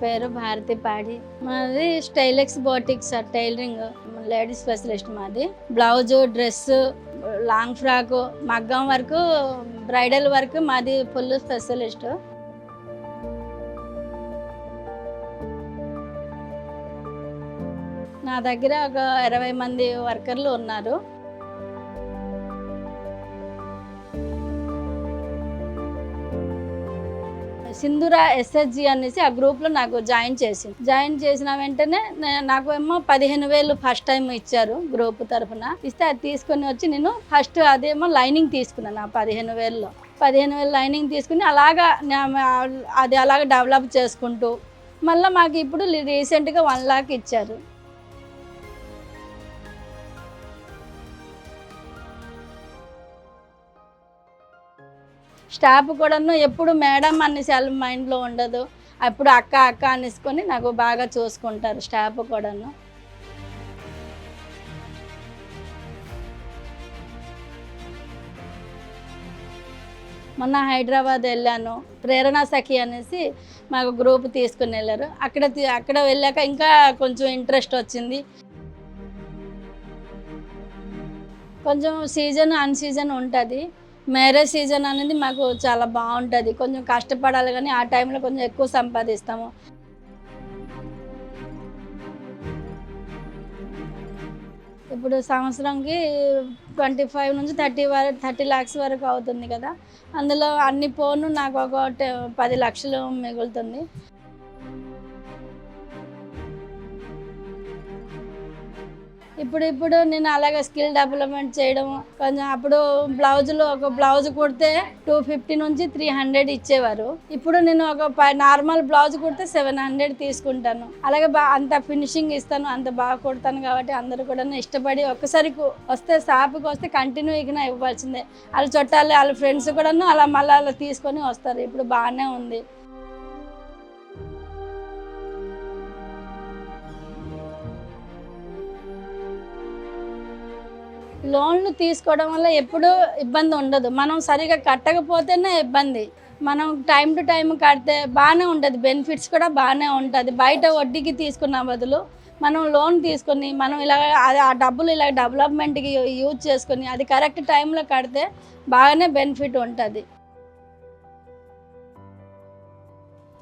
పేరు భారతి పాడి. మాది Stylex boutique sir, tailoring ladies specialist మాది. బ్లౌజు, డ్రెస్సు, లాంగ్ ఫ్రాకు, మగ్గం వరకు, బ్రైడల్ వరకు మాది ఫుల్ స్పెషలిస్ట్. నా దగ్గర ఒక 20 మంది వర్కర్లు ఉన్నారు. సింధూర ఎస్ఎస్జి అనేసి ఆ గ్రూప్లో నాకు జాయిన్ చేసిన వెంటనే నాకు ఏమో 15,000 ఫస్ట్ టైం ఇచ్చారు గ్రూప్ తరఫున. ఇస్తే అది తీసుకొని వచ్చి నేను ఫస్ట్ అదేమో లైనింగ్ తీసుకున్నాను. ఆ 15,000 లైనింగ్ తీసుకుని అలాగా అది అలాగా డెవలప్ చేసుకుంటూ మళ్ళీ మాకు ఇప్పుడు రీసెంట్గా 1 lakh ఇచ్చారు. స్టాఫ్ కూడాను ఎప్పుడు మేడం అనేసి వాళ్ళ మైండ్లో ఉండదు. అప్పుడు అక్క అక్క అనేసుకొని నాకు బాగా చూసుకుంటారు స్టాఫ్ కూడాను. మొన్న హైదరాబాద్ వెళ్ళాను. ప్రేరణ సఖి అనేసి మాకు గ్రూప్ తీసుకుని వెళ్ళారు. అక్కడ వెళ్ళాక ఇంకా కొంచెం ఇంట్రెస్ట్ వచ్చింది. కొంచెం సీజన్ అన్ సీజన్ ఉంటుంది. మ్యారేజ్ సీజన్ అనేది మాకు చాలా బాగుంటుంది. కొంచెం కష్టపడాలి కానీ ఆ టైంలో కొంచెం ఎక్కువ సంపాదిస్తాము. ఇప్పుడు సంవత్సరంకి 25 నుంచి 30 lakhs వరకు అవుతుంది కదా. అందులో అన్ని పోను నాకు ఒక 10 లక్షలు మిగులుతుంది. ఇప్పుడు నేను అలాగే స్కిల్ డెవలప్మెంట్ చేయడం కొంచెం. అప్పుడు ఒక బ్లౌజ్ కుడితే 250 నుంచి 300 ఇచ్చేవారు. ఇప్పుడు నేను ఒక నార్మల్ బ్లౌజ్ కుడితే 700 తీసుకుంటాను. అలాగే అంత ఫినిషింగ్ ఇస్తాను, అంత బాగా కుడతాను. కాబట్టి అందరూ కూడా ఇష్టపడి ఒక్కసారి వస్తే షాప్కి వస్తే కంటిన్యూగా ఇవ్వాల్సిందే. వాళ్ళ చుట్టాలు వాళ్ళ ఫ్రెండ్స్ కూడాను అలా మళ్ళీ అలా తీసుకొని వస్తారు. ఇప్పుడు బాగానే ఉంది. లోన్లు తీసుకోవడం వల్ల ఎప్పుడూ ఇబ్బంది ఉండదు. మనం సరిగా కట్టకపోతేనే ఇబ్బంది. మనం టైం టు టైం కడితే బాగానే ఉంటుంది. బెనిఫిట్స్ కూడా బాగానే ఉంటుంది. బయట వడ్డీకి తీసుకున్న బదులు మనం లోన్ తీసుకొని మనం ఆ డబ్బులు ఇలా డెవలప్మెంట్కి యూజ్ చేసుకొని అది కరెక్ట్ టైంలో కడితే బాగానే బెనిఫిట్ ఉంటుంది.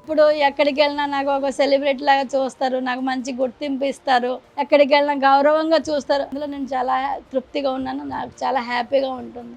ఇప్పుడు ఎక్కడికి వెళ్ళినా నాకు ఒక సెలబ్రిటీ లాగా చూస్తారు. నాకు మంచి గుర్తింపు ఇస్తారు. ఎక్కడికి వెళ్ళినా గౌరవంగా చూస్తారు. అందులో నేను చాలా తృప్తిగా ఉన్నాను. నాకు చాలా హ్యాపీగా ఉంటుంది.